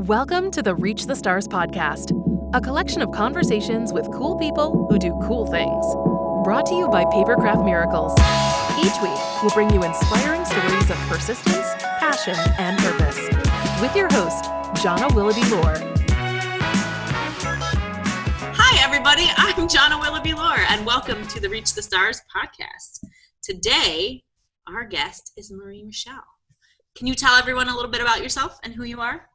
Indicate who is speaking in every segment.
Speaker 1: Welcome to the Reach the Stars podcast, a collection of conversations with cool people who do cool things. Brought to you by Papercraft Miracles. Each week, we'll bring you inspiring stories of persistence, passion, and purpose. With your host, Jonna Willoughby Lohr.
Speaker 2: Hi, everybody. I'm Jonna Willoughby Lohr, and welcome to the Reach the Stars podcast. Today, our guest is Marie Rachelle. Can you tell everyone a little bit about yourself and who you are?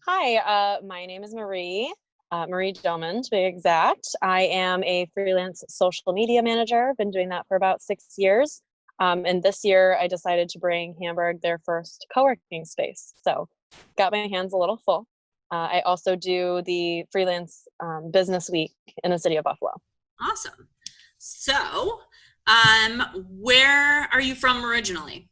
Speaker 3: Hi, my name is Marie Rachelle to be exact. I am a freelance social media manager. Been doing that for about 6 years. And this year I decided to bring Hamburg their first co-working space. So got my hands a little full. I also do the Freelance Business Week in the city of Buffalo.
Speaker 2: Awesome. So, where are you from originally?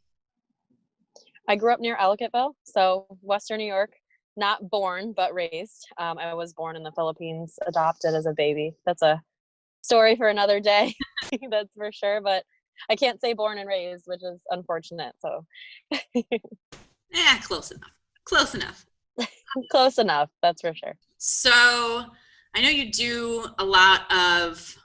Speaker 3: I grew up near Ellicottville, so Western New York. Not born, but raised. I was born in the Philippines, adopted as a baby. That's a story for another day, that's for sure. But I can't say born and raised, which is unfortunate. So,
Speaker 2: Close enough. Close enough.
Speaker 3: Close enough, that's for sure.
Speaker 2: So, I know you do a lot of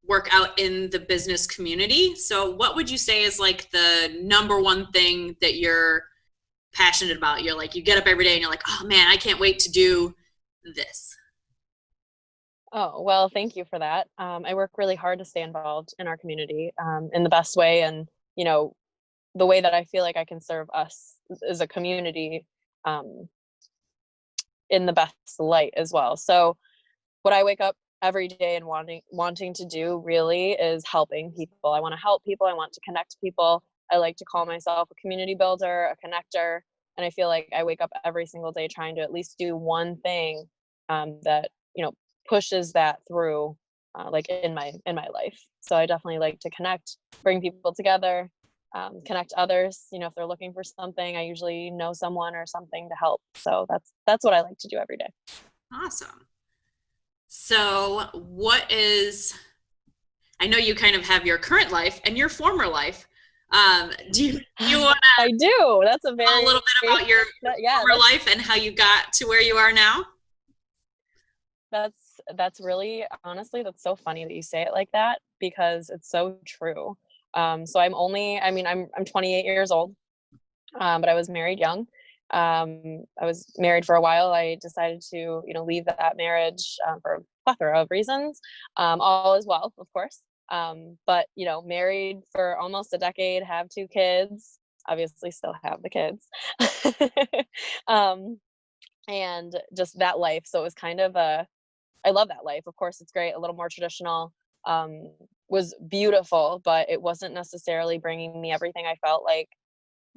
Speaker 2: work out in the business community. So, what would you say is like the number one thing that you're passionate about? You're like, you get up every day and you're like, oh man, I can't wait to do this.
Speaker 3: Oh, well, thank you for that. I work really hard to stay involved in our community in the best way. And, you know, the way that I feel like I can serve us as a community in the best light as well. So what I wake up every day and wanting to do really is helping people. I want to help people. I want to connect people. I like to call myself a community builder, a connector. And I feel like I wake up every single day trying to at least do one thing that, you know, pushes that through like in my life. So I definitely like to connect, bring people together, connect others. You know, if they're looking for something, I usually know someone or something to help. So that's what I like to do every day.
Speaker 2: Awesome. So I know you kind of have your current life and your former life. Do you want to?
Speaker 3: I do. That's a
Speaker 2: little bit about your former life and how you got to where you are now?
Speaker 3: That's really, honestly, that's so funny that you say it like that, because it's so true. So I'm 28 years old, but I was married young. I was married for a while. I decided to, you know, leave that marriage for a plethora of reasons, all as well, of course. But, you know, married for almost a decade, have 2 kids, obviously still have the kids, and just that life. So it was kind of I love that life. Of course, it's great. A little more traditional, was beautiful, but it wasn't necessarily bringing me everything I felt like,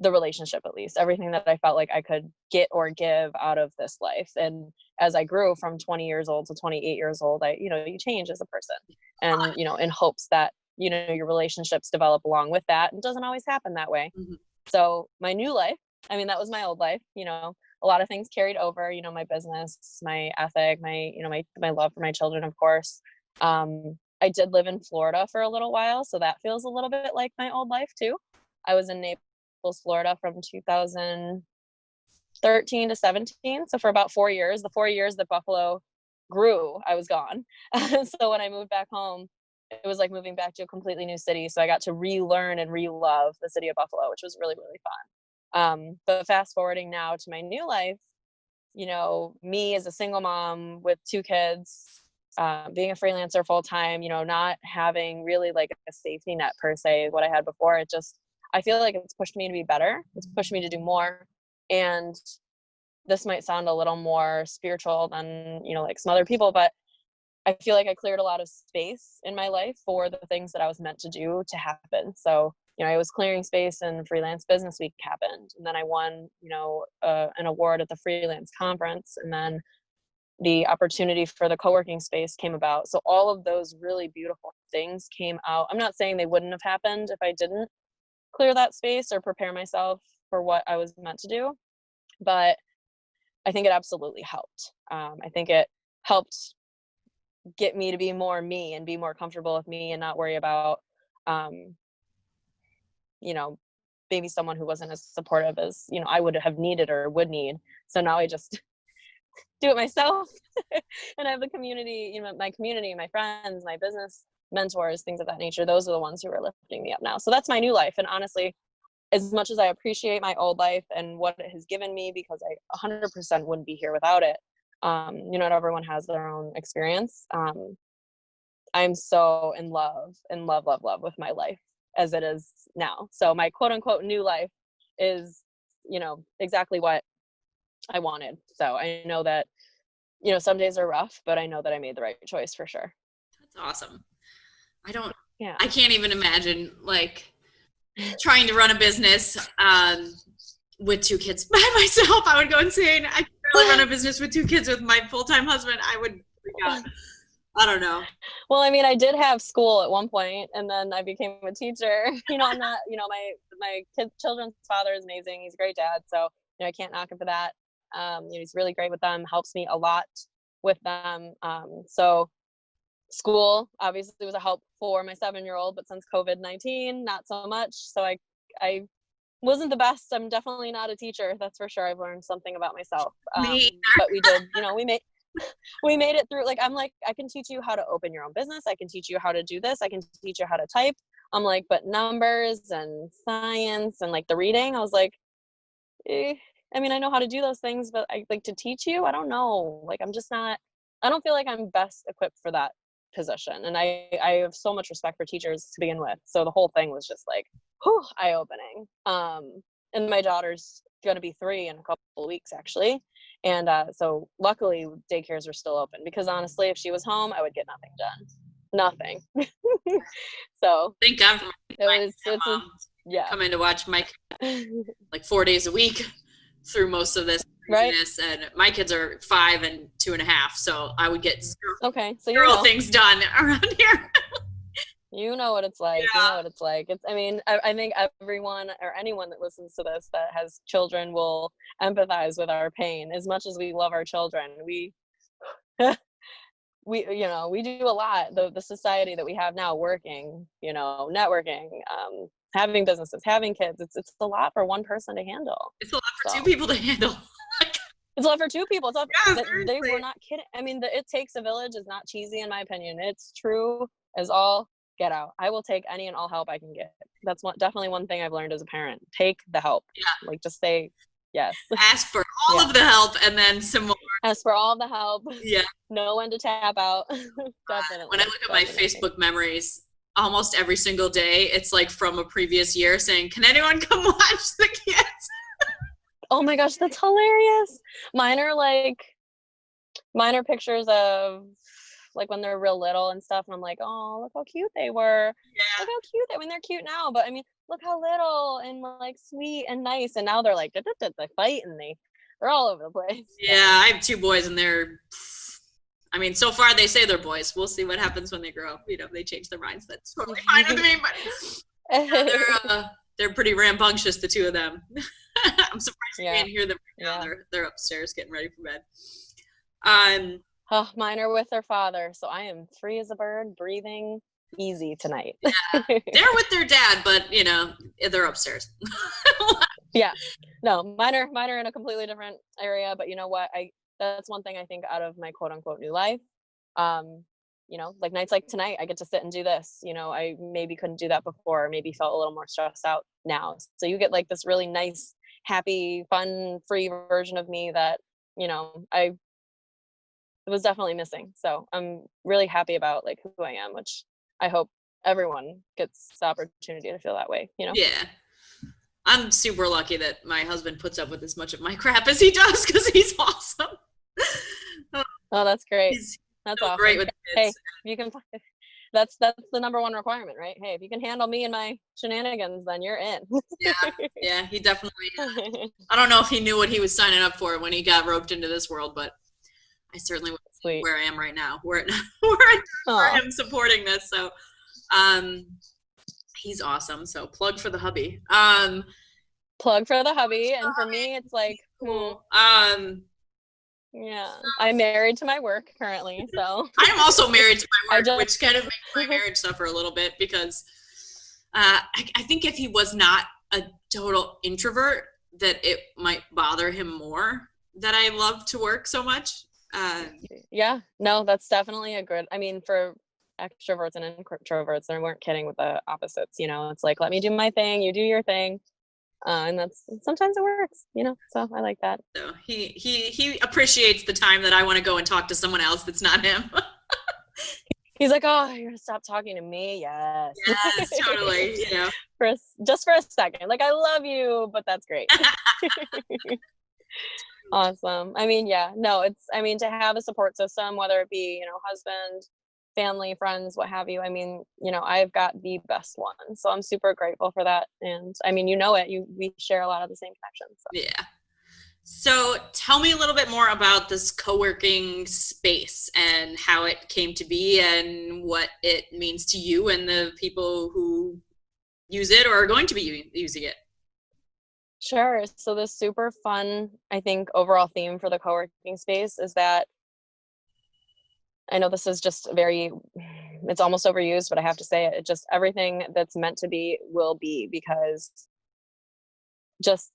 Speaker 3: the relationship, at least everything that I felt like I could get or give out of this life. And as I grew from 20 years old to 28 years old, you change as a person, and, you know, in hopes that, you know, your relationships develop along with that. It doesn't always happen that way. Mm-hmm. So my new life, that was my old life, you know, a lot of things carried over, you know, my business, my ethic, my love for my children, of course. I did live in Florida for a little while, so that feels a little bit like my old life too. I was in Naples, Florida from 2013 to 17. So for about 4 years, the 4 years that Buffalo grew, I was gone. So when I moved back home, it was like moving back to a completely new city. So I got to relearn and re-love the city of Buffalo, which was really, really fun. But fast forwarding now to my new life, you know, me as a single mom with 2 kids, being a freelancer full time, you know, not having really like a safety net per se, what I had before, I feel like it's pushed me to be better. It's pushed me to do more. And this might sound a little more spiritual than, you know, like some other people, but I feel like I cleared a lot of space in my life for the things that I was meant to do to happen. So, you know, I was clearing space and Freelance Business Week happened. And then I won, you know, an award at the Freelance Conference. And then the opportunity for the co-working space came about. So all of those really beautiful things came out. I'm not saying they wouldn't have happened if I didn't clear that space or prepare myself for what I was meant to do, but I think it absolutely helped. I think it helped get me to be more me and be more comfortable with me and not worry about, you know, maybe someone who wasn't as supportive as, you know, I would have needed or would need. So now I just do it myself. And I have the community, you know, my community, my friends, my business mentors, things of that nature. Those are the ones who are lifting me up now. So that's my new life. And honestly, as much as I appreciate my old life and what it has given me, because I 100% wouldn't be here without it. You know, everyone has their own experience. I'm so in love with my life as it is now. So my quote unquote new life is, you know, exactly what I wanted. So I know that, you know, some days are rough, but I know that I made the right choice for sure.
Speaker 2: That's awesome. I can't even imagine like trying to run a business with 2 kids by myself. I would go insane. I could barely run a business with 2 kids with my full-time husband. I would freak out. I don't know.
Speaker 3: Well, I mean, I did have school at one point, and then I became a teacher. You know, I'm not, you know, my children's father is amazing. He's a great dad. So, you know, I can't knock him for that. You know, he's really great with them, helps me a lot with them. So school obviously was a help for my 7-year-old, but since COVID-19, not so much. So I wasn't the best. I'm definitely not a teacher. That's for sure. I've learned something about myself. But we did, you know, we made it through. Like, I'm like, I can teach you how to open your own business. I can teach you how to do this. I can teach you how to type. I'm like, but numbers and science and like the reading, I was like, I mean, I know how to do those things, but I like to teach you. I don't know. Like, I don't feel like I'm best equipped for that position. And I have so much respect for teachers to begin with. So the whole thing was just like, whew, eye-opening. And my daughter's going to be 3 in a couple of weeks, actually. And so luckily daycares were still open, because honestly, if she was home, I would get nothing done. Nothing. So
Speaker 2: thank God for
Speaker 3: yeah.
Speaker 2: come in to watch my like 4 days a week through most of this craziness. Right. And my kids are 5 and 2.5, so I would get zero things done around here.
Speaker 3: You know what it's like. Yeah. You know what it's like. I mean, I think everyone or anyone that listens to this that has children will empathize with our pain. As much as we love our children, we you know, we do a lot. The society that we have now, working, you know, networking, having businesses, having kids, it's a lot for one person to handle.
Speaker 2: It's a lot for 2 people to handle.
Speaker 3: It's a lot for 2 people. It's a lot. They were not kidding. I mean, it takes a village is not cheesy in my opinion. It's true as all get out. I will take any and all help I can get. That's definitely one thing I've learned as a parent. Take the help. Yeah. Like, just say yes.
Speaker 2: Ask for all of the help, and then some more.
Speaker 3: Ask for all the help.
Speaker 2: Yeah.
Speaker 3: Know when to tap out. Definitely.
Speaker 2: When I look at my Facebook memories, almost every single day, it's like from a previous year saying, "Can anyone come watch the kids?"
Speaker 3: Oh my gosh, that's hilarious. Mine are pictures of like when they're real little and stuff, and I'm like, oh, look how cute they were. Yeah. Look how cute I mean, they're cute now, but I mean, look how little and like sweet and nice, and now they're like they fight and they're all over the place.
Speaker 2: Yeah, I have 2 boys, and I mean, so far they say they're boys. We'll see what happens when they grow up. You know, they change their minds. That's totally fine with me, but they're pretty rambunctious, the 2 of them. I'm surprised you can't hear them right now. They're upstairs getting ready for bed.
Speaker 3: Oh, mine are with their father, so I am free as a bird, breathing easy tonight.
Speaker 2: Yeah, they're with their dad, but you know, they're upstairs.
Speaker 3: Yeah, no, mine are in a completely different area. But you know what? That's one thing I think out of my quote unquote new life. You know, like nights like tonight, I get to sit and do this. You know, I maybe couldn't do that before, maybe felt a little more stressed out now. So you get like this really nice, happy, fun, free version of me that, you know, I was definitely missing. So I'm really happy about like who I am, which I hope everyone gets the opportunity to feel that way, you know?
Speaker 2: Yeah. I'm super lucky that my husband puts up with as much of my crap as he does, because he's awesome.
Speaker 3: Oh, that's great. That's
Speaker 2: so
Speaker 3: awesome.
Speaker 2: Great with kids.
Speaker 3: Hey, you can. That's the number one requirement, right? Hey, if you can handle me and my shenanigans, then you're in.
Speaker 2: Yeah, he definitely. I don't know if he knew what he was signing up for when he got roped into this world, but I certainly would be where I am right now. Where I am supporting this. So, he's awesome. So plug for the hubby.
Speaker 3: Plug for the hubby, and for me, it's like
Speaker 2: cool.
Speaker 3: Yeah, I'm married to my work currently, so
Speaker 2: I'm also married to my work, which kind of makes my marriage suffer a little bit, because I think if he was not a total introvert that it might bother him more that I love to work so much.
Speaker 3: Yeah, no, that's definitely a good, I mean, for extroverts and introverts, they weren't kidding with the opposites, you know, it's like, let me do my thing, you do your thing. And that's, sometimes it works, you know, so I like that.
Speaker 2: So he appreciates the time that I want to go and talk to someone else that's not him.
Speaker 3: He's like, oh, you're gonna stop talking to me? Yes.
Speaker 2: Yes, totally. You know.
Speaker 3: Just for a second. Like, I love you, but that's great. Awesome. I mean, yeah, no, it's, I mean, to have a support system, whether it be, you know, husband, family, friends, what have you. I mean, you know, I've got the best one. So I'm super grateful for that. And I mean, you know it, we share a lot of the same connections. So.
Speaker 2: Yeah. So tell me a little bit more about this co-working space and how it came to be and what it means to you and the people who use it or are going to be using it.
Speaker 3: Sure. So the super fun, I think, overall theme for the co-working space is that, I know this is just it's almost overused, but I have to say it, just everything that's meant to be will be, because just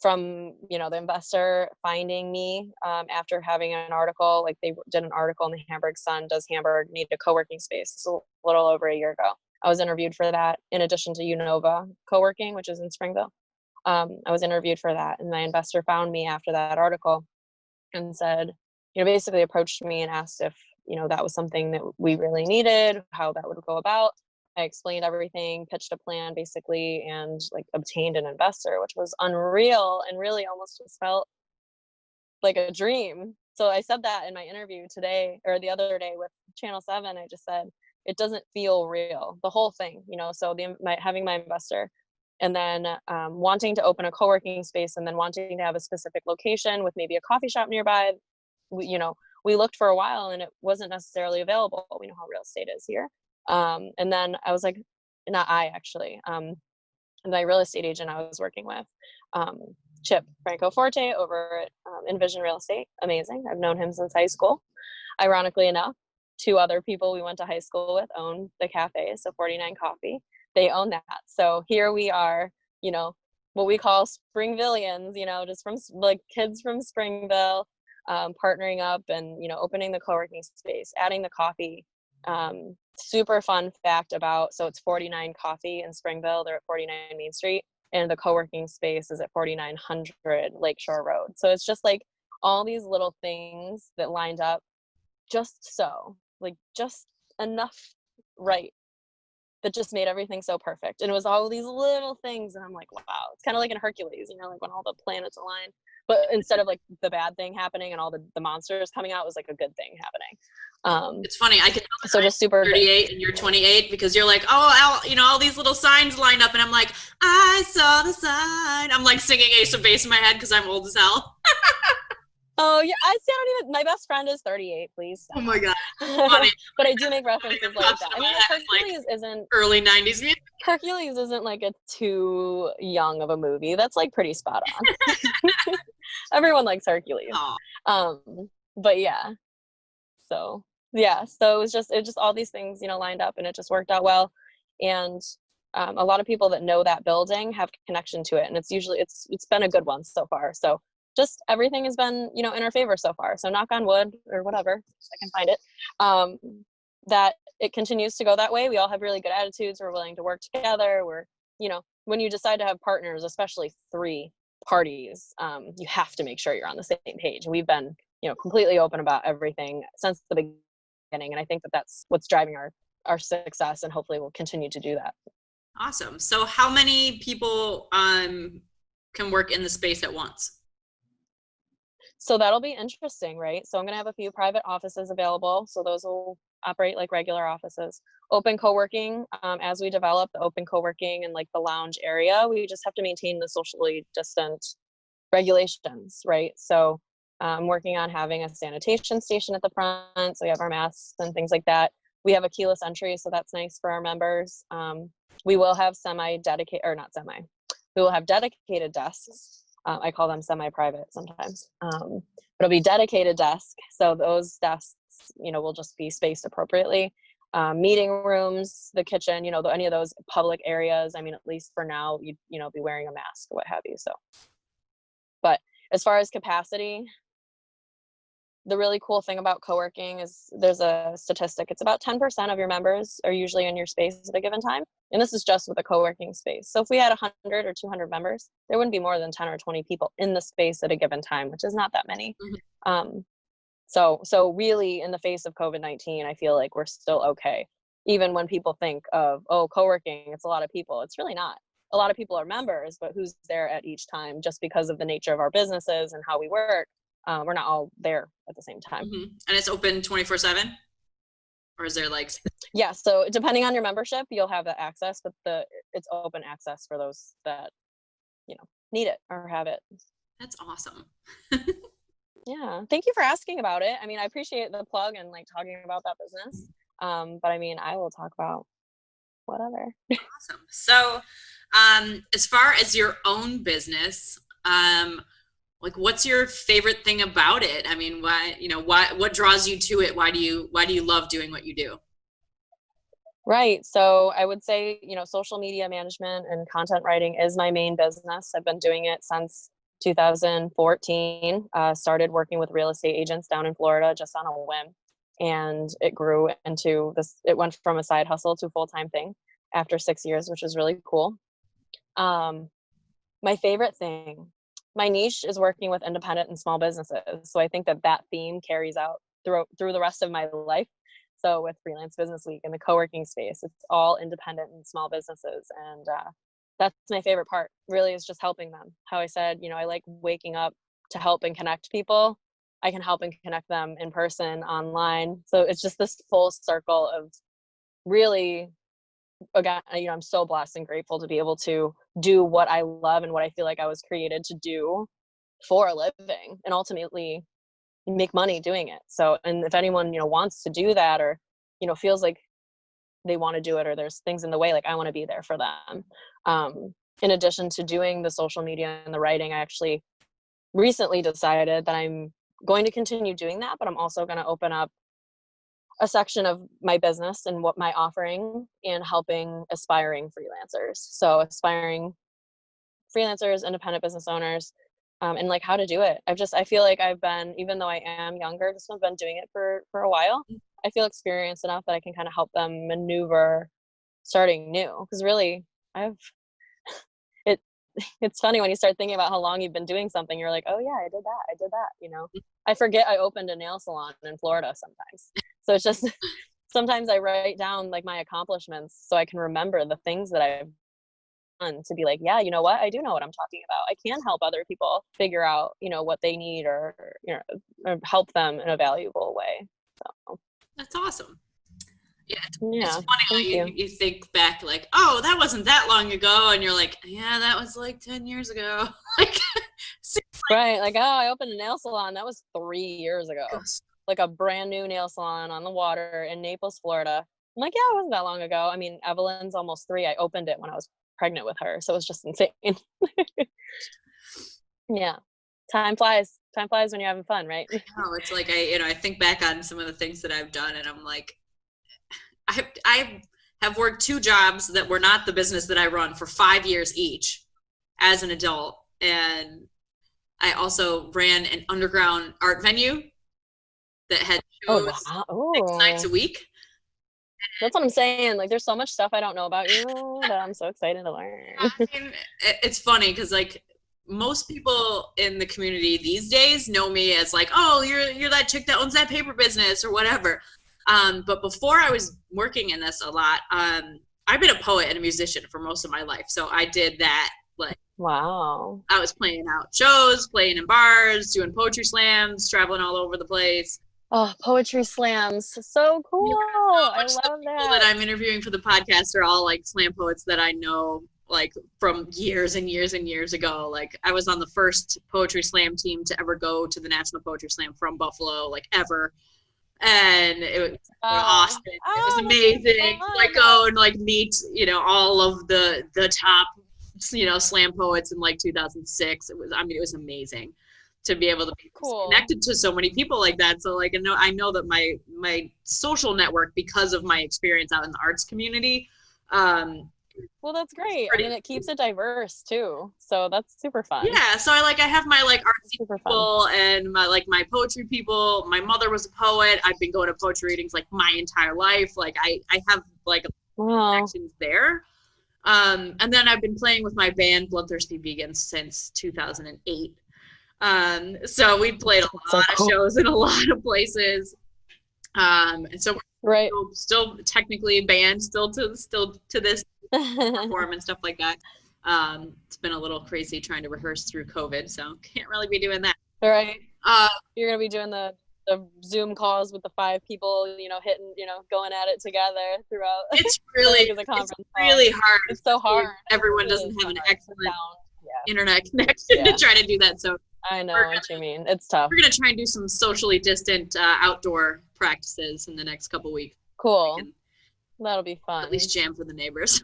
Speaker 3: from, you know, the investor finding me after having an article, like they did an article in the Hamburg Sun, does Hamburg need a co-working space? It's a little over a year ago. I was interviewed for that in addition to Unova Co-working, which is in Springville. I was interviewed for that, and my investor found me after that article and said, you know, basically approached me and asked if, you know, that was something that we really needed, how that would go about. I explained everything, pitched a plan basically, and like obtained an investor, which was unreal and really almost just felt like a dream. So I said that in my interview today, or the other day with Channel 7, I just said, it doesn't feel real, the whole thing, you know, so having my investor, and then wanting to open a co-working space, and then wanting to have a specific location with maybe a coffee shop nearby. We looked for a while and it wasn't necessarily available. We know how real estate is here. And then I was like, not I actually, my real estate agent I was working with, Chip Franco Forte over at Envision Real Estate. Amazing. I've known him since high school. Ironically enough, 2 other people we went to high school with own the cafe, so 49 Coffee. They own that. So here we are, you know, what we call Springvillians, you know, just from like kids from Springville, partnering up and, you know, opening the co-working space, adding the coffee. Super fun fact about, so it's 49 Coffee in Springville. They're at 49 Main Street, and the co-working space is at 4900 Lakeshore Road. So it's just like all these little things that lined up just so, like, just enough right, that just made everything so perfect. And it was all these little things, and I'm like, wow, it's kind of like in Hercules, you know, like when all the planets align, but instead of like the bad thing happening and all the monsters coming out, it was like a good thing happening.
Speaker 2: It's funny, I can tell
Speaker 3: so just super
Speaker 2: 38 and you're 28, because you're like, oh, you know, all these little signs lined up, and I'm like, I saw the sign. I'm like singing Ace of Base in my head because I'm old as hell.
Speaker 3: Oh yeah, I don't even. My best friend is 38. Please.
Speaker 2: Oh my god, funny.
Speaker 3: But I do make references like that. I mean, Hercules isn't
Speaker 2: early 90s music.
Speaker 3: Hercules isn't like a too young of a movie. That's like pretty spot on. Everyone likes Hercules. But yeah. So yeah, so it was just all these things, you know, lined up, and it just worked out well. And a lot of people that know that building have connection to it, and it's been a good one so far. So just everything has been, you know, in our favor so far. So knock on wood or whatever, if I can find it, that it continues to go that way. We all have really good attitudes. We're willing to work together. We're, you know, when you decide to have partners, especially 3 parties, you have to make sure you're on the same page. We've been, you know, completely open about everything since the beginning. And I think that that's what's driving our success, and hopefully we'll continue to do that.
Speaker 2: Awesome. So how many people can work in the space at once?
Speaker 3: So that'll be interesting, right? So I'm going to have a few private offices available. So those will operate like regular offices. Open co-working, as we develop the open co-working and like the lounge area, we just have to maintain the socially distant regulations, right? So I'm working on having a sanitation station at the front. So we have our masks and things like that. We have a keyless entry, so that's nice for our members. We will have we will have dedicated desks. I call them semi-private sometimes. It'll be dedicated desk. So those desks, you know, will just be spaced appropriately. meeting rooms, the kitchen, any of those public areas. I mean, at least for now, you be wearing a mask or what have you. So, but as far as capacity, the really cool thing about co-working is there's a statistic. It's about 10% of your members are usually in your space at a given time. And this is just with a co-working space. So if we had 100 or 200 members, there wouldn't be more than 10 or 20 people in the space at a given time, which is not that many. So really in the face of COVID-19, I feel like we're still okay. Even when people think of, oh, co-working, it's a lot of people. It's really not. A lot of people are members, but who's there at each time, just because of the nature of our businesses and how we work. We're not all there at the same time.
Speaker 2: And it's open 24/7? Or is there like...
Speaker 3: Yeah, so depending on your membership, you'll have that access, but it's open access for those that, need it or have it.
Speaker 2: That's awesome.
Speaker 3: Yeah, thank you for asking about it. I mean, I appreciate the plug and like talking about that business. But I mean, I will talk about whatever.
Speaker 2: Awesome. So, as far as your own business, like, what's your favorite thing about it? I mean, what draws you to it? Why do you love doing what you do?
Speaker 3: Right. So I would say, social media management and content writing is my main business. I've been doing it since 2014. Started working with real estate agents down in Florida just on a whim. And it grew into this, it went from a side hustle to a full-time thing after 6 years, which is really cool. My favorite thing, my niche is working with independent and small businesses. So I think that theme carries out through the rest of my life. So with Freelance Business Week and the co-working space, it's all independent and small businesses. And that's my favorite part, really, is just helping them. How I said, I like waking up to help and connect people. I can help and connect them in person, online. So it's just this full circle of really, again, I'm so blessed and grateful to be able to do what I love and what I feel like I was created to do for a living, and ultimately make money doing it. So, and if anyone, wants to do that, or, feels like they want to do it, or there's things in the way, like, I want to be there for them. In addition to doing the social media and the writing, I actually recently decided that I'm going to continue doing that, but I'm also going to open up a section of my business and what my offering in helping aspiring freelancers. So aspiring freelancers, independent business owners, and like how to do it. I feel like I've been, even though I am younger, just have been doing it for a while. I feel experienced enough that I can kind of help them maneuver starting new. Because really, it's funny when you start thinking about how long you've been doing something, you're like, oh yeah, I did that. I forget I opened a nail salon in Florida sometimes. So it's just, sometimes I write down like my accomplishments so I can remember the things that I've done, to be like, yeah, you know what? I do know what I'm talking about. I can help other people figure out, what they need, or, or help them in a valuable way. So
Speaker 2: that's awesome. Yeah, it's funny how you think back, like, oh, that wasn't that long ago, and you're like, yeah, that was like 10 years ago.
Speaker 3: Right, like, oh, I opened a nail salon, that was 3 years ago. Gosh. Like a brand new nail salon on the water in Naples, Florida. I'm like, yeah, it wasn't that long ago. I mean, Evelyn's almost 3. I opened it when I was pregnant with her, so it was just insane. Yeah, time flies when you're having fun, right?
Speaker 2: Oh, it's like, I think back on some of the things that I've done, and I'm like, I have worked 2 jobs that were not the business that I run for 5 years each as an adult. And I also ran an underground art venue that had shows 6 nights a week.
Speaker 3: That's what I'm saying. Like, there's so much stuff I don't know about you that I'm so excited to learn.
Speaker 2: I mean, it's funny because, like, most people in the community these days know me as like, oh, you're that chick that owns that paper business or whatever. But before I was working in this a lot, I've been a poet and a musician for most of my life. So I did that. Like,
Speaker 3: wow.
Speaker 2: I was playing out shows, playing in bars, doing poetry slams, traveling all over the place.
Speaker 3: Oh, poetry slams. So cool. I love that.
Speaker 2: I'm interviewing for the podcast are all like slam poets that I know, like, from years and years and years ago. Like, I was on the first poetry slam team to ever go to the National Poetry Slam from Buffalo, like, ever. And it was awesome. It was amazing. Like, go and like meet, all of the top, slam poets in like 2006. It was amazing. to be able to be
Speaker 3: Cool.
Speaker 2: connected to so many people like that. So like, I know that my social network, because of my experience out in the arts community,
Speaker 3: well, that's great. I mean, it keeps it diverse too. So that's super fun.
Speaker 2: yeah. So I have my like artsy
Speaker 3: Super
Speaker 2: people and my poetry people. My mother was a poet. I've been going to poetry readings like my entire life. Like I have like connections there. And then I've been playing with my band Bloodthirsty Vegans since 2008. So we played a lot of shows in a lot of places. And so we're still technically a band, still to this perform and stuff like that. It's been a little crazy trying to rehearse through COVID, so can't really be doing that.
Speaker 3: Right. You're gonna be doing the Zoom calls with the 5 people, hitting, going at it together throughout.
Speaker 2: It's really, really hard.
Speaker 3: It's so hard.
Speaker 2: Everyone doesn't have an excellent internet connection to try to do that. So
Speaker 3: I know what you mean. It's tough.
Speaker 2: We're gonna try and do some socially distant outdoor practices in the next couple weeks.
Speaker 3: Cool. That'll be fun.
Speaker 2: At least jam for the neighbors.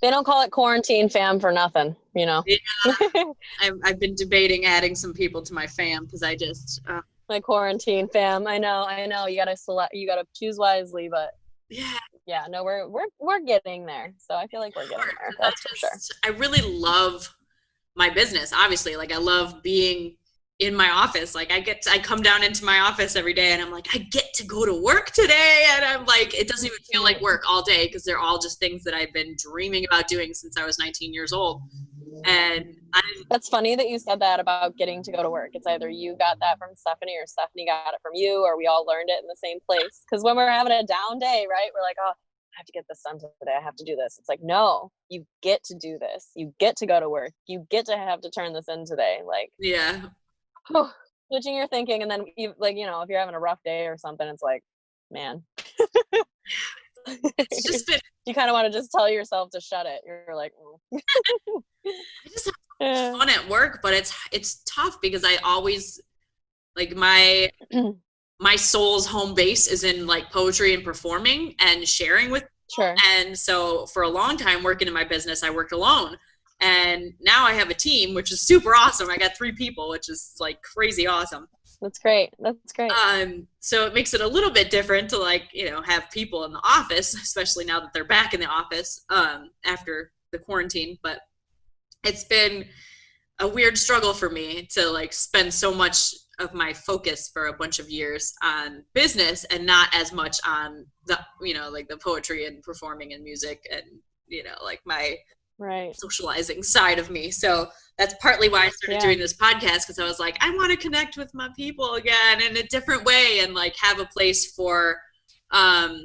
Speaker 3: They don't call it quarantine fam for nothing,
Speaker 2: Yeah, I've been debating adding some people to my fam because I just
Speaker 3: my quarantine fam. I know. You gotta choose wisely, but no, we're getting there. So I feel like we're getting there. That's for sure.
Speaker 2: I really love my business. Obviously, like I love being in my office. Like I come down into my office every day and I'm like, I get to go to work today. And I'm like, it doesn't even feel like work all day because they're all just things that I've been dreaming about doing since I was 19 years old. And
Speaker 3: that's funny that you said that about getting to go to work. It's either you got that from Stephanie or Stephanie got it from you, or we all learned it in the same place. Because when we're having a down day, right, we're like, oh, I have to get this done today. I have to do this. It's like, no, you get to do this. You get to go to work. You get to have to turn this in today. Like, switching your thinking. And then if you're having a rough day or something, it's like, man,
Speaker 2: it's just been,
Speaker 3: you kind of want to just tell yourself to shut it. You're like,
Speaker 2: I just have fun at work, but it's tough because I always like my soul's home base is in like poetry and performing and sharing with people. And so for a long time working in my business, I worked alone. And now I have a team, which is super awesome. I got 3 people, which is like crazy awesome.
Speaker 3: That's great.
Speaker 2: So it makes it a little bit different to have people in the office, especially now that they're back in the office after the quarantine. But it's been a weird struggle for me to like spend so much of my focus for a bunch of years on business and not as much on the, like the poetry and performing and music and, like my socializing side of me. So that's partly why I started doing this podcast, because I was like, I want to connect with my people again in a different way and like have a place for all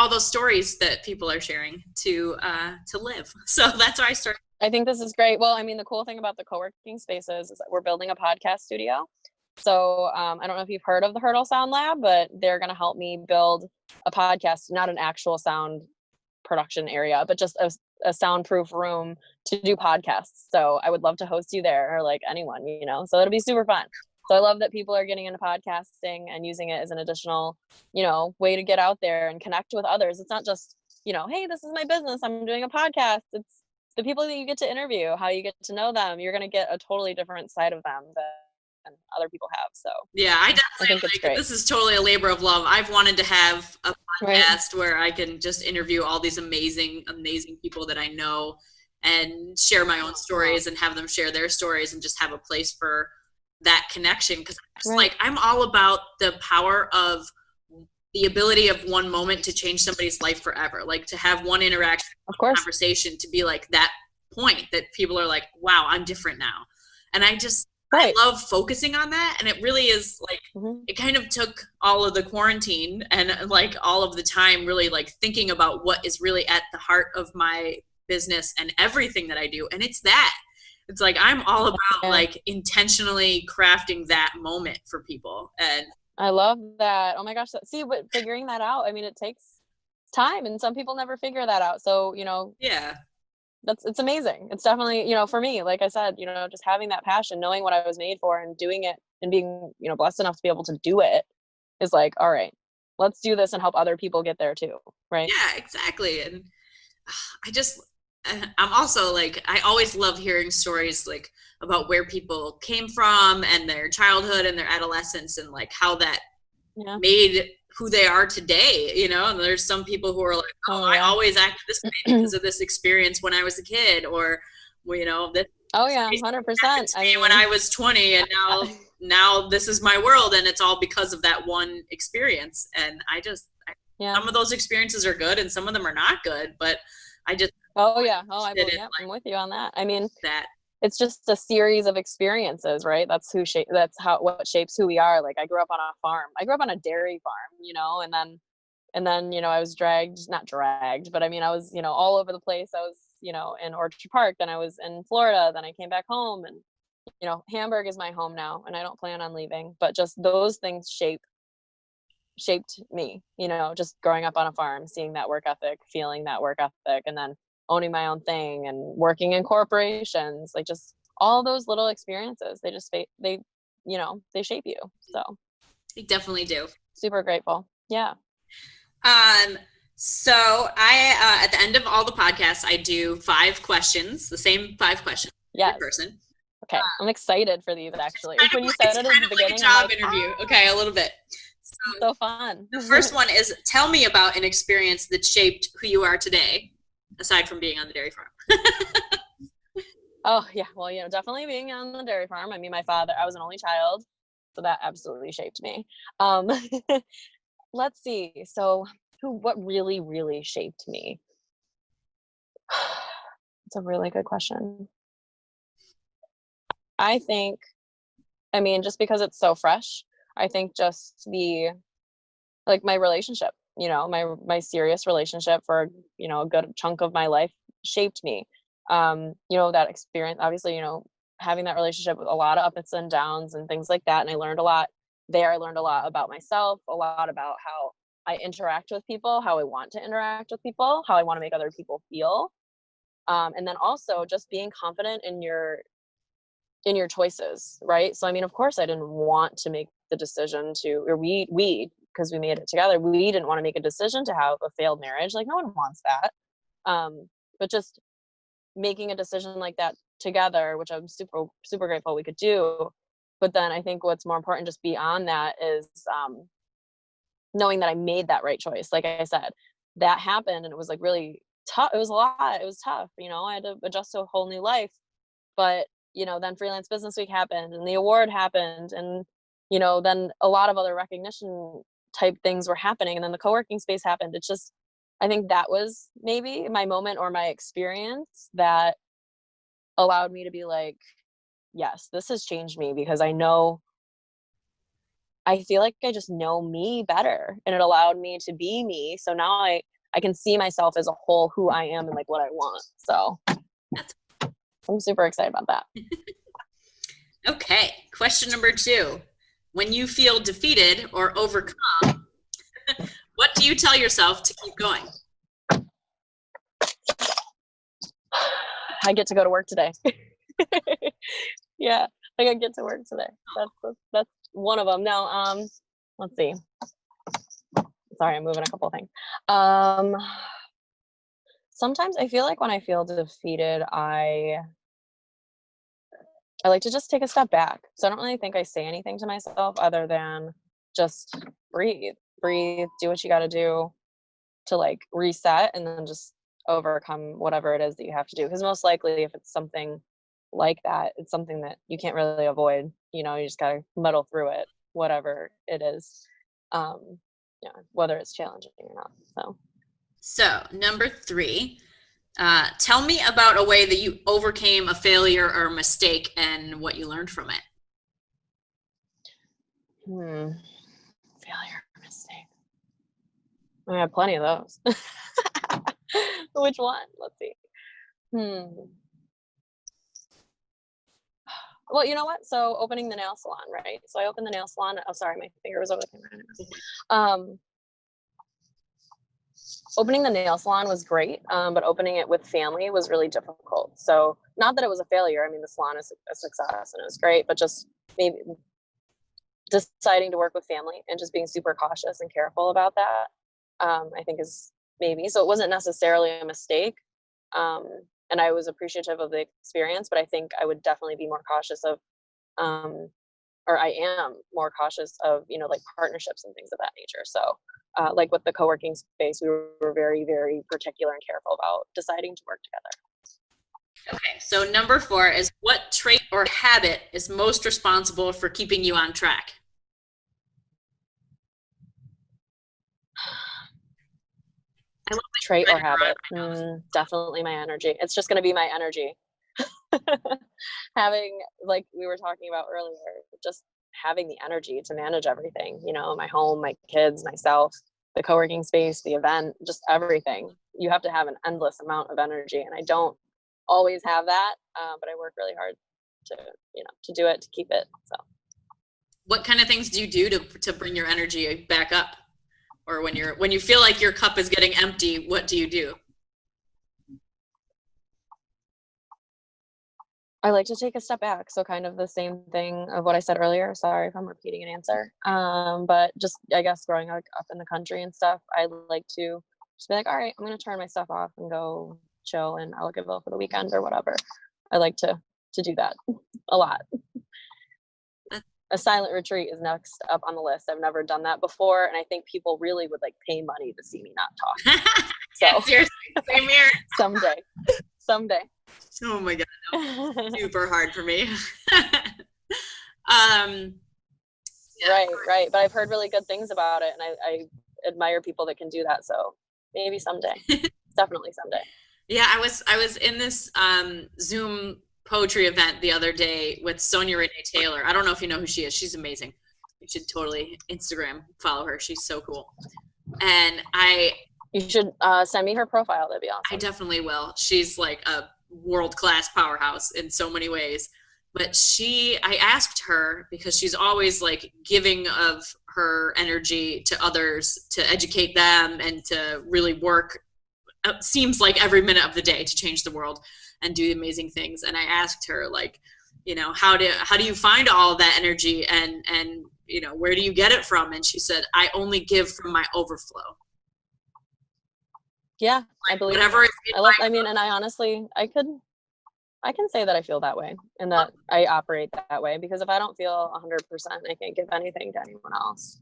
Speaker 2: those stories that people are sharing to live. So that's why I started.
Speaker 3: I think this is great. Well, I mean, the cool thing about the Coworking Spaces is that we're building a podcast studio. So I don't know if you've heard of the Hurdle Sound Lab, but they're going to help me build a podcast, not an actual sound production area, but just a soundproof room to do podcasts. So I would love to host you there, or like anyone, so it'll be super fun. So I love that people are getting into podcasting and using it as an additional, way to get out there and connect with others. It's not just, hey, this is my business, I'm doing a podcast. It's the people that you get to interview, how you get to know them. You're going to get a totally different side of them than other people have. So
Speaker 2: yeah, I definitely think this is totally a labor of love. I've wanted to have a podcast where I can just interview all these amazing people that I know and share my own stories and have them share their stories and just have a place for that connection. Because I'm all about the power of the ability of one moment to change somebody's life forever. Like to have one interaction, conversation to be like that point that people are like, wow, I'm different now. And I love focusing on that. And it really is like, it kind of took all of the quarantine and like all of the time really like thinking about what is really at the heart of my business and everything that I do. And it's that. It's like, I'm all about like intentionally crafting that moment for people. And
Speaker 3: I love that. Oh my gosh. See, but figuring that out, I mean, it takes time and some people never figure that out. So, it's amazing. It's definitely, for me, like I said, just having that passion, knowing what I was made for and doing it and being, blessed enough to be able to do it is like, all right, let's do this and help other people get there too. Right.
Speaker 2: Yeah, exactly. And I'm also like, I always love hearing stories like about where people came from and their childhood and their adolescence and like how that made who they are today, you know. And there's some people who are like, oh, I always acted this way because of this experience when I was a kid, or you know, this
Speaker 3: 100%.
Speaker 2: to me when I was 20, and now this is my world, and it's all because of that one experience. And some of those experiences are good and some of them are not good, but I just
Speaker 3: I'm with you on that. I mean, it's just a series of experiences, right? That's what shapes who we are. Like I grew up on a farm. I grew up on a dairy farm, you know, and then, you know, I was not dragged, but I mean, I was, you know, all over the place. I was, you know, in Orchard Park, then I was in Florida, then I came back home, and, you know, Hamburg is my home now and I don't plan on leaving, but just those things shaped me, you know, just growing up on a farm, seeing that work ethic, feeling that work ethic, and then owning my own thing and working in corporations, like just all those little experiences, they you know, they shape you. So
Speaker 2: they definitely do.
Speaker 3: Super grateful. Yeah.
Speaker 2: So I at the end of all the podcasts, I do 5 questions, the same 5 questions per person.
Speaker 3: Okay, I'm excited for these actually. When you said it at the beginning,
Speaker 2: like a job interview. Okay, a little bit.
Speaker 3: So fun.
Speaker 2: The first one is, tell me about an experience that shaped who you are today, aside from being on the dairy farm.
Speaker 3: Oh yeah, well, you know, definitely being on the dairy farm. I mean, I was an only child, so that absolutely shaped me. Let's see. So what really, really shaped me? It's a really good question. I think, I mean, just because it's so fresh, I think just my relationship, you know, my serious relationship for, you know, a good chunk of my life shaped me. You know, that experience, obviously, you know, having that relationship with a lot of ups and downs and things like that. And I learned a lot there. I learned a lot about myself, a lot about how I interact with people, how I want to interact with people, how I want to make other people feel. And then also just being confident in your choices, right? So I mean, of course I didn't want to make the decision to, or we because we made it together, we didn't want to make a decision to have a failed marriage. Like no one wants that. But just making a decision like that together, which I'm super, super grateful we could do. But then I think what's more important just beyond that is knowing that I made that right choice. Like I said, that happened and it was like really tough. It was a lot. It was tough. You know, I had to adjust to a whole new life. But, you know, then Freelance Business Week happened and the award happened. And, you know, then a lot of other recognition type things were happening. And then the co-working space happened. It's just, I think that was maybe my moment or my experience that allowed me to be like, yes, this has changed me because I feel like I just know me better and it allowed me to be me. So now I can see myself as a whole, who I am and like what I want. So I'm super excited about that.
Speaker 2: Okay. Question number 2. When you feel defeated or overcome, what do you tell yourself to keep going?
Speaker 3: I get to go to work today. Yeah, like I get to work today. That's one of them. Now, let's see. Sorry, I'm moving a couple of things. Sometimes I feel like when I feel defeated, I like to just take a step back. So I don't really think I say anything to myself other than just breathe, do what you got to do to like reset and then just overcome whatever it is that you have to do. Because most likely if it's something like that, it's something that you can't really avoid. You know, you just got to muddle through it, whatever it is. Yeah, whether it's challenging or not.
Speaker 2: So number 3, tell me about a way that you overcame a failure or a mistake and what you learned from it.
Speaker 3: Failure or mistake. I have plenty of those. Which one? Let's see. Well, you know what? So opening the nail salon, right? So I opened the nail salon. Oh, sorry, my finger was over the camera. Opening the nail salon was great, but opening it with family was really difficult. So not that it was a failure. I mean, the salon is a success and it was great, but just maybe deciding to work with family and just being super cautious and careful about that, I think is maybe. So it wasn't necessarily a mistake, And I was appreciative of the experience, but I think I would definitely be more cautious of, or I am more cautious of, like partnerships and things of that nature. So, like with the co-working space, we were very, very particular and careful about deciding to work together.
Speaker 2: Okay, so number 4 is, what trait or habit is most responsible for keeping you on track? I love
Speaker 3: Trait or habit? Definitely my energy. It's just going to be my energy. Having, like we were talking about earlier, just having the energy to manage everything, my home, my kids, myself, the co-working space, the event, just everything. You have to have an endless amount of energy, and I don't always have that, but I work really hard to do it, to keep it. So
Speaker 2: what kind of things do you do to bring your energy back up? Or when you feel like your cup is getting empty, what do you do?
Speaker 3: I like to take a step back. So kind of the same thing of what I said earlier. Sorry if I'm repeating an answer. But just, I guess, growing up in the country and stuff, I like to just be like, all right, I'm going to turn my stuff off and go chill in Ellicottville for the weekend or whatever. I like to do that a lot. A silent retreat is next up on the list. I've never done that before, and I think people really would like pay money to see me not talk. So
Speaker 2: yeah, seriously, same here.
Speaker 3: Someday.
Speaker 2: Oh my god, no. Super hard for me.
Speaker 3: Yeah. Right. But I've heard really good things about it, and I admire people that can do that. So maybe someday. Definitely someday.
Speaker 2: Yeah, I was in this Zoom poetry event the other day with Sonia Renee Taylor. I don't know if you know who she is. She's amazing. You should totally Instagram follow her. She's so cool. And
Speaker 3: you should send me her profile. That'd be awesome.
Speaker 2: I definitely will. She's like a world-class powerhouse in so many ways. But I asked her, because she's always like giving of her energy to others to educate them and to really work, seems like every minute of the day, to change the world and do amazing things. And I asked her, like, how do you find all that energy, and where do you get it from? And she said, I only give from my overflow.
Speaker 3: Yeah, I believe
Speaker 2: whatever.
Speaker 3: And I honestly, I can say that I feel that way and that I operate that way, because if I don't feel 100%, I can't give anything to anyone else.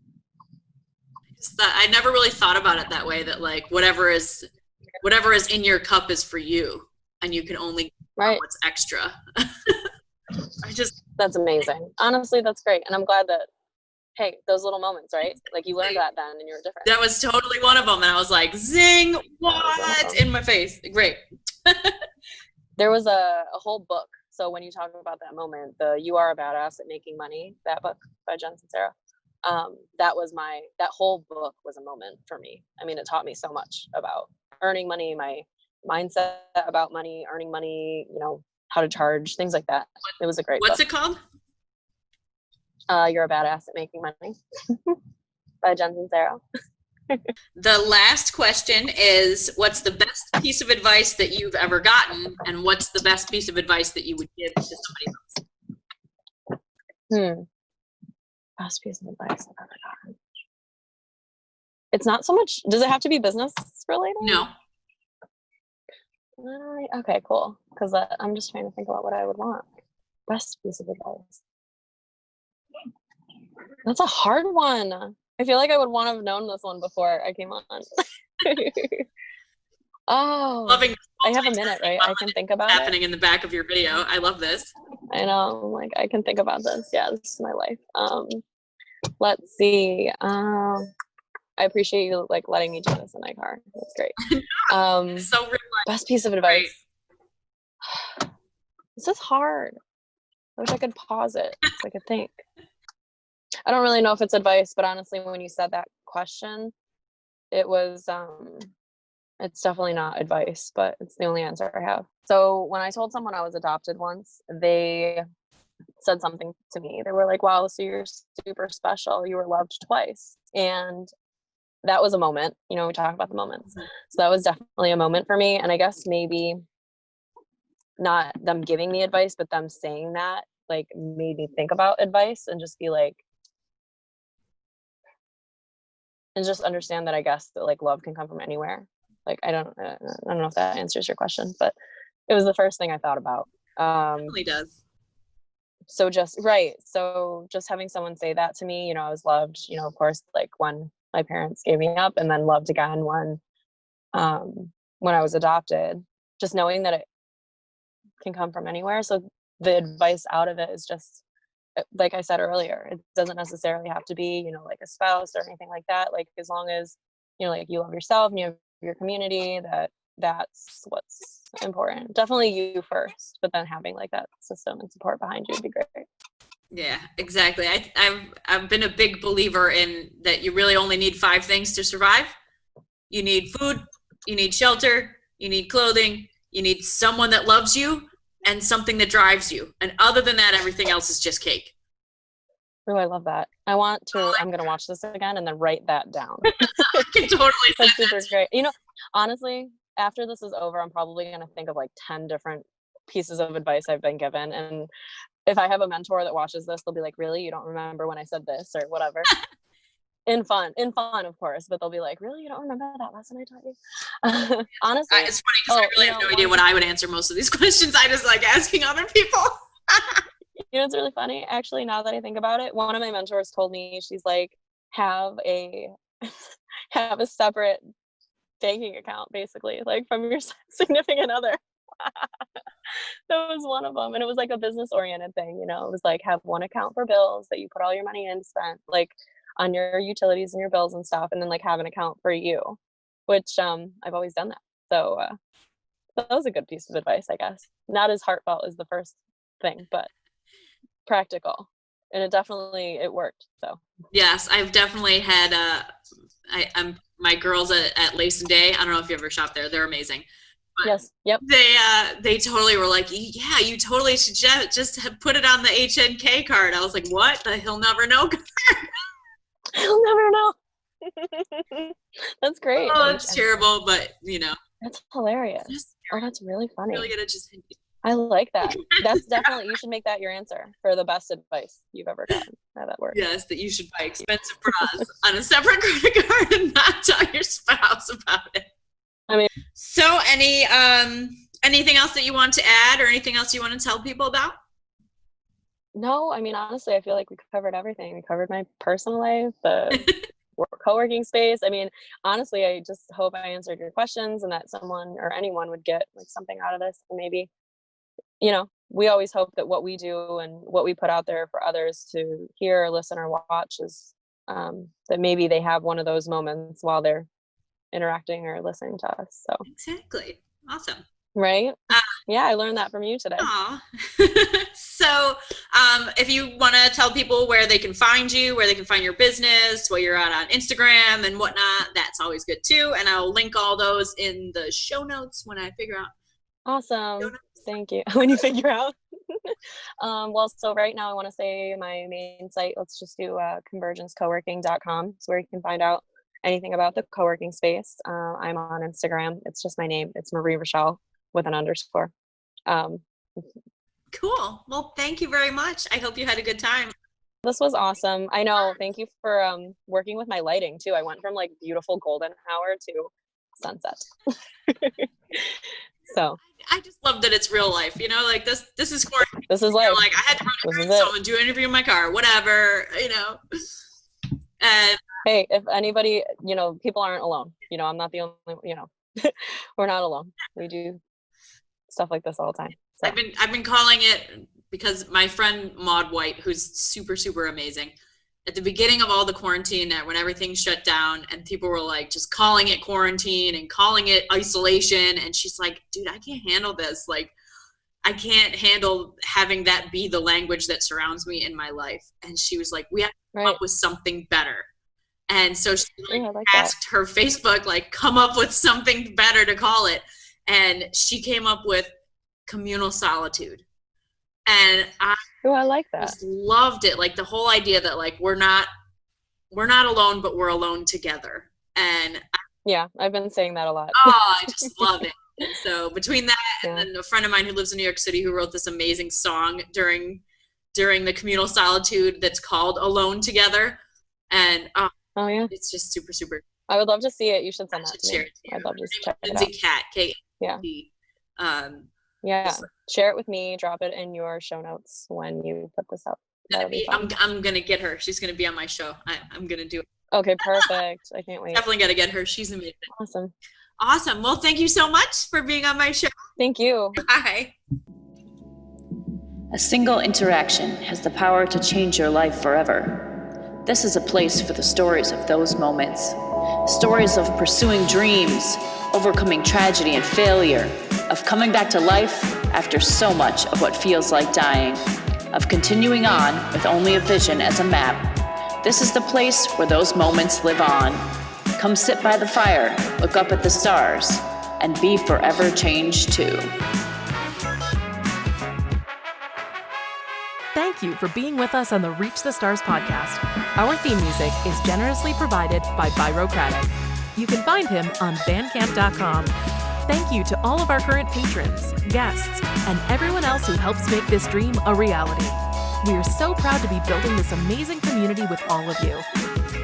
Speaker 2: I never really thought about it that way, that like whatever is in your cup is for you, and you can only give what's extra.
Speaker 3: That's amazing. Honestly, that's great. And I'm glad that, hey, those little moments, right? Like you learned that then and you were different.
Speaker 2: That was totally one of them. And I was like, zing, what? In my face. Great.
Speaker 3: There was a whole book. So when you talk about that moment, the You Are a Badass at Making Money, that book by Jen Sincero, that whole book was a moment for me. I mean, it taught me so much about earning money, my mindset about money, earning money, how to charge, things like that. It was a great book.
Speaker 2: What's it called?
Speaker 3: You're a Badass at Making Money by Jen Sincero.
Speaker 2: The last question is, what's the best piece of advice that you've ever gotten, and what's the best piece of advice that you would give to somebody else?
Speaker 3: Best piece of advice I've ever gotten. It's not so much, does it have to be business related?
Speaker 2: No.
Speaker 3: Okay, cool. Because I'm just trying to think about what I would want. Best piece of advice. That's a hard one. I feel like I would want to have known this one before I came on. Oh,
Speaker 2: Loving
Speaker 3: I have a minute, right? I can think about
Speaker 2: happening in the back of your video. I love this.
Speaker 3: I know, like I can think about this. Yeah, this is my life. Let's see. I appreciate you like letting me do this in my car. That's great.
Speaker 2: So real life.
Speaker 3: Best piece of advice. Right. This is hard. I wish I could pause it so I could think. I don't really know if it's advice, but honestly, when you said that question, it was, it's definitely not advice, but it's the only answer I have. So when I told someone I was adopted once, they said something to me. They were like, wow, so you're super special. You were loved twice. And that was a moment, we talk about the moments. So that was definitely a moment for me. And I guess maybe not them giving me advice, but them saying that like made me think about advice and just be like, and just understand that I guess that like love can come from anywhere. Like, I don't know if that answers your question, but it was the first thing I thought about.
Speaker 2: It really does.
Speaker 3: So just having someone say that to me, I was loved, of course, like when my parents gave me up, and then loved again when I was adopted, just knowing that it can come from anywhere. So the advice out of it is just, like I said earlier, it doesn't necessarily have to be, like a spouse or anything like that. Like, as long as, like, you love yourself and you have your community, that's what's important. Definitely you first, but then having like that system and support behind you would be great.
Speaker 2: Yeah, exactly. I've been a big believer in that you really only need 5 things to survive. You need food, you need shelter, you need clothing, you need someone that loves you, and something that drives you. And other than that, everything else is just cake.
Speaker 3: Oh, I love that. I'm going to watch this again and then write that down.
Speaker 2: I can totally
Speaker 3: That's super great. Honestly, after this is over, I'm probably going to think of like 10 different pieces of advice I've been given. And if I have a mentor that watches this, they'll be like, really? You don't remember when I said this or whatever? in fun, of course, but they'll be like, really? You don't remember that lesson I taught you? Honestly.
Speaker 2: It's funny because I really have no idea what I would answer most of these questions. I just like asking other people.
Speaker 3: It's really funny. Actually, now that I think about it, one of my mentors told me, she's like, have a separate banking account, basically, like from your significant other. That was one of them. And it was like a business oriented thing, it was like, have one account for bills that you put all your money in, spent like on your utilities and your bills and stuff, and then like have an account for you, which I've always done that. So that was a good piece of advice, I guess. Not as heartfelt as the first thing, but practical, and it worked. So
Speaker 2: yes, I've definitely had I'm my girls at Lace and Day. I don't know if you ever shop there. They're amazing. But
Speaker 3: yes, yep.
Speaker 2: They totally were like, yeah, you totally should just put it on the HNK card. I was like, what? The He'll Never Know card?
Speaker 3: He'll never know. That's great.
Speaker 2: Oh, it's terrible, but
Speaker 3: that's hilarious. Oh, that's really funny.
Speaker 2: Really gonna just.
Speaker 3: I like that. That's definitely, you should make that your answer for the best advice you've ever gotten. How that works.
Speaker 2: Yes, that you should buy expensive bras on a separate credit card and not tell your spouse about it.
Speaker 3: I mean,
Speaker 2: so anything else that you want to add or anything else you want to tell people about?
Speaker 3: No, I mean, honestly, I feel like we covered everything. We covered my personal life, the co-working space. I mean, honestly, I just hope I answered your questions and that someone or anyone would get like something out of this. And maybe, we always hope that what we do and what we put out there for others to hear or listen or watch is that maybe they have one of those moments while they're interacting or listening to us. So
Speaker 2: exactly. Awesome.
Speaker 3: Right? Yeah, I learned that from you today.
Speaker 2: So if you want to tell people where they can find you, where they can find your business, where you're at on Instagram and whatnot, that's always good too. And I'll link all those in the show notes when I figure out.
Speaker 3: Awesome. Thank you. When you figure out. Well, so right now I want to say my main site, let's just do convergencecoworking.com. It's where you can find out anything about the co-working space. I'm on Instagram. It's just my name. It's Marie Rachelle with an underscore.
Speaker 2: Cool. Well, thank you very much. I hope you had a good time.
Speaker 3: This was awesome. I know. Thank you for working with my lighting too. I went from like beautiful golden hour to sunset. So
Speaker 2: I just love that it's real life, like this is quarantine.
Speaker 3: This is life.
Speaker 2: Like I had to run someone, do an interview in my car, whatever, And
Speaker 3: hey, if anybody, people aren't alone. I'm not the only, we're not alone. We do stuff like this all the time. So.
Speaker 2: I've been calling it, because my friend Maud White, who's super, super amazing, at the beginning of all the quarantine, when everything shut down and people were like just calling it quarantine and calling it isolation, and she's like, dude, I can't handle this. Like, I can't handle having that be the language that surrounds me in my life. And she was like, we have to come up with something better. And so she asked her Facebook, like, come up with something better to call it. And she came up with communal solitude. And
Speaker 3: I like that.
Speaker 2: Just loved it. Like the whole idea that like, we're not alone, but we're alone together. And
Speaker 3: yeah, I've been saying that a lot.
Speaker 2: I just love it. And so between that and then a friend of mine who lives in New York City who wrote this amazing song during the communal solitude that's called Alone Together. And it's just super, super.
Speaker 3: I would love to see it. You should send
Speaker 2: I
Speaker 3: that
Speaker 2: should
Speaker 3: to
Speaker 2: share
Speaker 3: me.
Speaker 2: it to you.
Speaker 3: I'd love to check it
Speaker 2: Lindsay
Speaker 3: out.
Speaker 2: Cat,
Speaker 3: Yeah.
Speaker 2: K-A-T.
Speaker 3: Yeah. Share it with me. Drop it in your show notes when you put this up. That'll be fun.
Speaker 2: I'm gonna get her. She's gonna be on my show. I'm gonna do it.
Speaker 3: Okay, perfect. I can't wait.
Speaker 2: Definitely gotta get her. She's amazing.
Speaker 3: Awesome.
Speaker 2: Awesome. Well, thank you so much for being on my show.
Speaker 3: Thank you.
Speaker 2: Bye.
Speaker 4: A single interaction has the power to change your life forever. This is a place for the stories of those moments. Stories of pursuing dreams, overcoming tragedy and failure, of coming back to life after so much of what feels like dying, of continuing on with only a vision as a map. This is the place where those moments live on. Come sit by the fire, look up at the stars, and be forever changed too.
Speaker 1: Thank you for being with us on the Reach the Stars podcast. Our theme music is generously provided by Byrocratic. You can find him on bandcamp.com. Thank you to all of our current patrons, guests, and everyone else who helps make this dream a reality. We are so proud to be building this amazing community with all of you.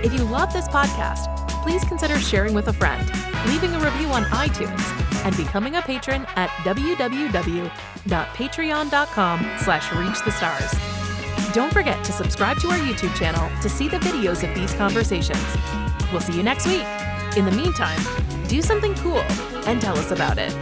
Speaker 1: If you love this podcast, please consider sharing with a friend, leaving a review on iTunes, and becoming a patron at www.patreon.com/reachthestars. Don't forget to subscribe to our YouTube channel to see the videos of these conversations. We'll see you next week. In the meantime, do something cool and tell us about it.